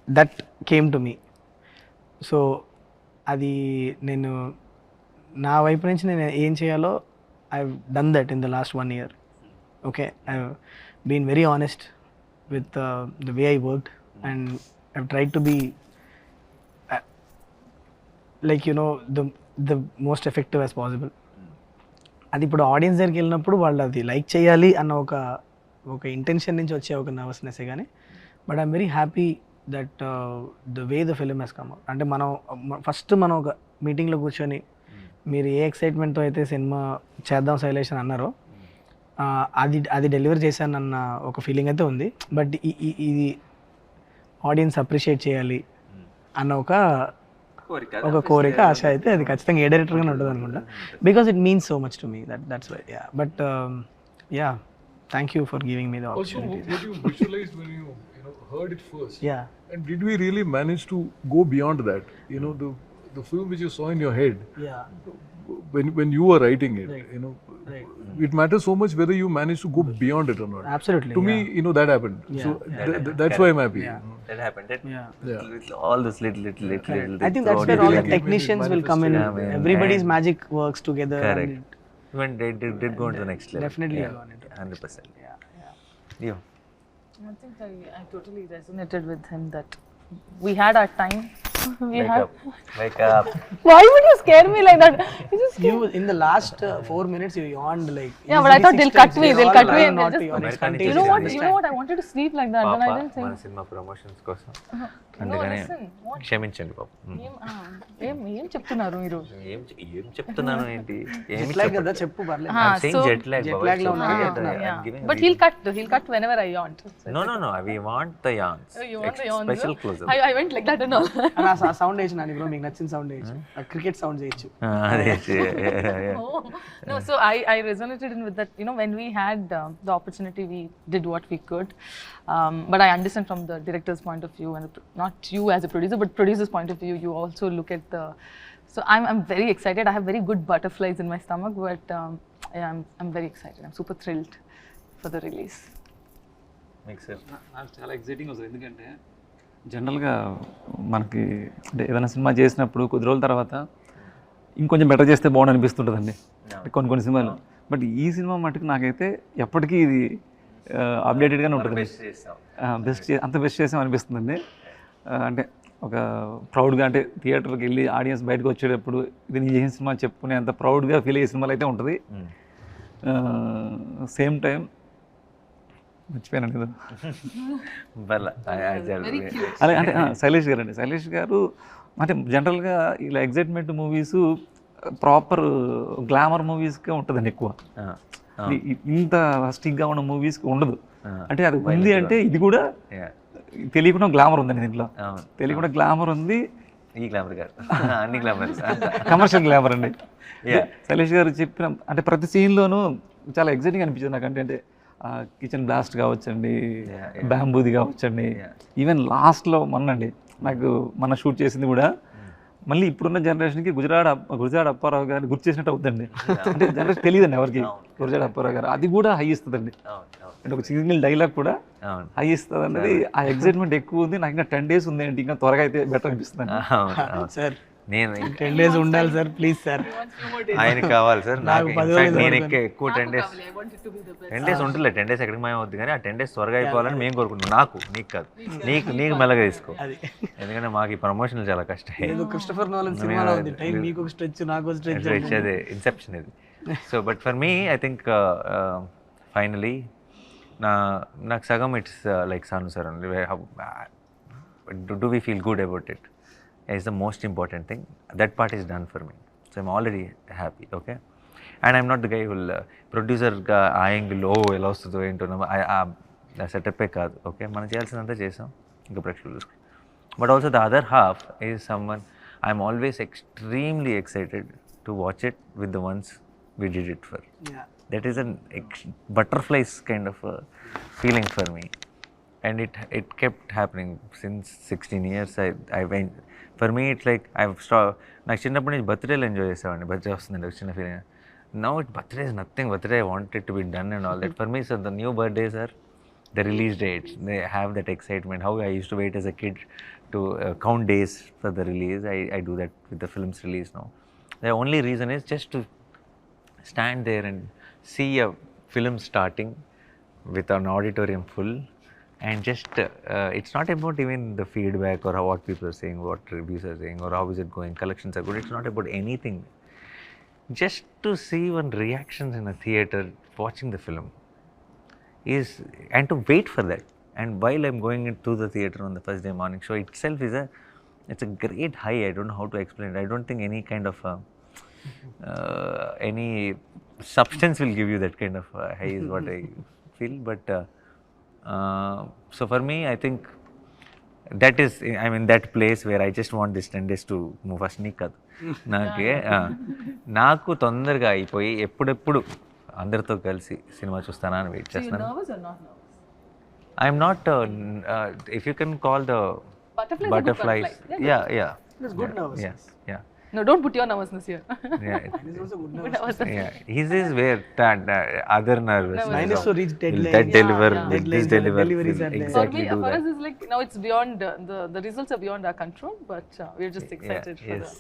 That came to me. So అది నేను నా వైపు నుంచి నేను ఏం చేయాలో I done that in the last 1 year. Okay, I been very honest with the way I worked, and I've tried to be like the most effective as possible. అది ఇప్పుడు ఆడియన్స్ దగ్గరికి వెళ్ళినప్పుడు వాళ్ళు అది లైక్ చేయాలి అన్న ఒక ఇంటెన్షన్ నుంచి వచ్చే ఒక నర్వస్నెస్సే కానీ, but I'm very happy that the way the film has come out. అంటే మనం ఒక మీటింగ్లో కూర్చొని మీరు ఏ ఎక్సైట్మెంట్తో అయితే సినిమా చేద్దాం శైలేష్ అని అన్నారో అది డెలివర్ చేశానన్న ఒక ఫీలింగ్ అయితే ఉంది. బట్ ఇది ఆడియన్స్ అప్రిషియేట్ చేయాలి అన్న ఒక కోరిక, ఆశ అయితే అది ఖచ్చితంగా ఏ డైరెక్టర్గానే ఉంటుంది అనుకుంటా. Because it means so much to me that's why. Yeah, but yeah, thank you for giving me the opportunity. What you visualized when you heard it first? Yeah. And did we really manage to go beyond that? The film which you saw in your head, Yeah. when you were writing it, Right. it matters so much whether you manage to go beyond it or not. Absolutely. To me, that happened. So that's why I'm happy. That happened. Yeah. With all this little I think that's where all the technicians will come in. Everybody's magic works together. Correct. Even they did go into the next level. Definitely Yeah. gone into 100%. Yeah. You. I think I totally resonated with him that we had our time. Wake up. Why would you scare me like that? You just You in the last 4 minutes you yawned like. Yeah, but I thought they'll cut me. They'll cut me and not they'll to just. yawn. It's American contagious. You know what? I wanted to sleep like that, but I didn't think. మన cinema promotions కోసం No, అందుకనే listen. What? క్షమించండి పాపం. ఏం చెప్తున్నారు మీరు? ఏం చెప్తున్నాను ఏంటి? Jet lag కదా, చెప్పు పర్లేదు. jet lag. Jet lag లో ఉన్నారు చెప్తున్నారు. But he'll cut whenever I yawned. No. We want the yawns. You want the yawns? Special close-up. I went like that and all. అని ఆ సౌండ్ వేసి నాని బ్రో, మీకు నచ్చిన సౌండ్ వేయచ్చు, క్రికెట్ సౌండ్ చేయొచ్చు. Oh. No, so I resonated with that. When we had the opportunity, we did what we could. But I understand from the director's point of view, and not you as a producer, but producer's point of view, you also look at the. So I'm very excited. I have very good butterflies in my stomach, but yeah, I'm very excited. I'm super thrilled for the release. Makes sense. నాకు చాలా exciting వస్తుంది. ఎందుకంటే జనరల్గా మనకి అంటే ఏదైనా cinema చేసినప్పుడు కొద్ది రోజుల తర్వాత ఇంకొంచెం బెటర్ చేస్తే బాగుండు అనిపిస్తుంటుందండి కొన్ని సినిమాలు. బట్ ఈ సినిమా మటుకు నాకైతే ఎప్పటికీ ఇది అప్డేటెడ్గానే ఉంటుంది. అంత బెస్ట్ చేసాం అనిపిస్తుందండి. అంటే ఒక ప్రౌడ్గా, అంటే థియేటర్కి వెళ్ళి ఆడియన్స్ బయటకు వచ్చేటప్పుడు ఇది నేను చేసిన సినిమా చెప్పుకునే అంత ప్రౌడ్గా ఫీల్ అయ్యే సినిమాలు అయితే ఉంటుంది. సేమ్ టైం మర్చిపోయాను కదా. అలా అంటే శైలేష్ గారు అండి, శైలేష్ గారు అంటే జనరల్గా ఇలా ఎగ్జైట్మెంట్ మూవీస్ ప్రాపర్ గ్లామర్ మూవీస్గా ఉంటుందండి ఎక్కువ. ఇంత స్టిక్గా ఉన్న మూవీస్కి ఉండదు. అంటే అది ఉంది అంటే ఇది కూడా తెలియకుండా గ్లామర్ ఉందండి దీంట్లో. తెలియకుండా గ్లామర్ ఉంది. ఈ గ్లామర్ గారు అన్ని గ్లామర్స్ కమర్షియల్ గ్లామర్ అండి. శైలేష్ గారు చెప్పిన అంటే ప్రతి సీన్లోనూ చాలా ఎగ్జైటింగ్ అనిపించింది నాకు. అంటే కిచెన్ బ్లాస్ట్ కావచ్చండి, బ్యాంబూది కావచ్చండి, ఈవెన్ లాస్ట్లో మొన్నండి నాకు మన షూట్ చేసింది కూడా మళ్ళీ ఇప్పుడున్న జనరేషన్కి గురజాడ అప్పారావు గారిని గుర్తు చేసినట్టు అవుతుందండి. అంటే జనరేషన్ తెలియదండి ఎవరికి గురజాడ అప్పారావు గారు, అది కూడా హై ఇస్తుందండి. అంటే ఒక సింగిల్ డైలాగ్ కూడా అవును. హై ఇస్తుంది అన్నది ఆ ఎగ్జైట్మెంట్ ఎక్కువ ఉంది. నాకు ఇంకా 10 days ఉంది ఏంటి, ఇంకా త్వరగా అయితే బెటర్ అనిపిస్తుంది. అవును, అవును. సార్ నేను 10 days ఉండాలి సార్, ప్లీజ్ సార్. ఆయనకి కావాలి సార్. నాకు నాకు 10 ఇన్ఫాక్ట్ రోజులు నేను పడుతుంది. ఎక్కువ 10 days 10 days ఉంటుందిలే. 10 days ఎక్కడికి మాయం అవుద్ది, కానీ ఆ 10 days త్వరగా అయిపోవాలని మేము కోరుకుంటున్నాం. నాకు, నీకు కాదు, నీకు మెల్లగా తీసుకో. అది ఎందుకంటే మాకు ఈ ప్రమోషన్లు చాలా కష్టం. ఏదో క్రిస్టఫర్ నోలన్ సినిమాలో ఉంది, టైం మీకు ఒక స్ట్రెచ్ నాకు ఒక స్ట్రెచ్. ఇచ్చేది ఇన్సెప్షన్ ఇది. So but for me I think finally నాకు సగం it's like Sanu sir only. Do we feel good about it is the most important thing. That part is done for me, so I'm already happy. Okay, and I'm not the guy who will producer ga angle ఎలా వస్తుందో ఏంటో ఆ సెటప్పే కాదు. Okay, మనం చేయాల్సినంత చేసాం, ఇంకా ప్రేక్షకులు చూసుకో. But also the other half is someone I'm always extremely excited to watch it with the ones we did it for. That is an butterflies kind of feeling for me, and it kept happening since 16 years. I went, for me it's like I've stopped. నాకు చిన్నప్పటి నుంచి బర్త్డేలు enjoy చేసేవాడిని. Birthday వస్తుందండి, చిన్న feeling. Now it birthday is nothing. Birthday I want it to be done and all that. For me so the new birthdays are the release dates. They have that excitement. How I used to wait as a kid to count days for the release. I do that with the film's release now. The only reason is just to stand there and see a film starting with an auditorium full, and just it's not about even the feedback or what people are saying, what reviews are saying, or how is it going, collections are good. It's not about anything. Just to see one reactions in a theater watching the film is, and to wait for that, and while I'm going into the theater on the first day morning show itself is it's a great high. I don't know how to explain it. I don't think any kind of any substance will give you that kind of high is what I feel. But so for me, I think that is, I'm in that place where I just want this 10 days to move fast. నీకు కాదు, నాకే నాకు తొందరగా అయిపోయి ఎప్పుడెప్పుడు అందరితో కలిసి cinema చూస్తానా అని వెయిట్ చేస్తాను. I'm not, if you can call the butterflies. Yeah. It's good nervous. Yeah. No, don't put your nervousness here. Yeah. It's also good Good nervous. nervousness. Yeah. His is where that other nervousness. Mine is to reach Will deadline. that deliver? Yeah. Will this Deadlines, deliver? deliveries Will are there. For exactly me, do for that? us, it's like now it's beyond the results are beyond our control, but we're just excited for Yes.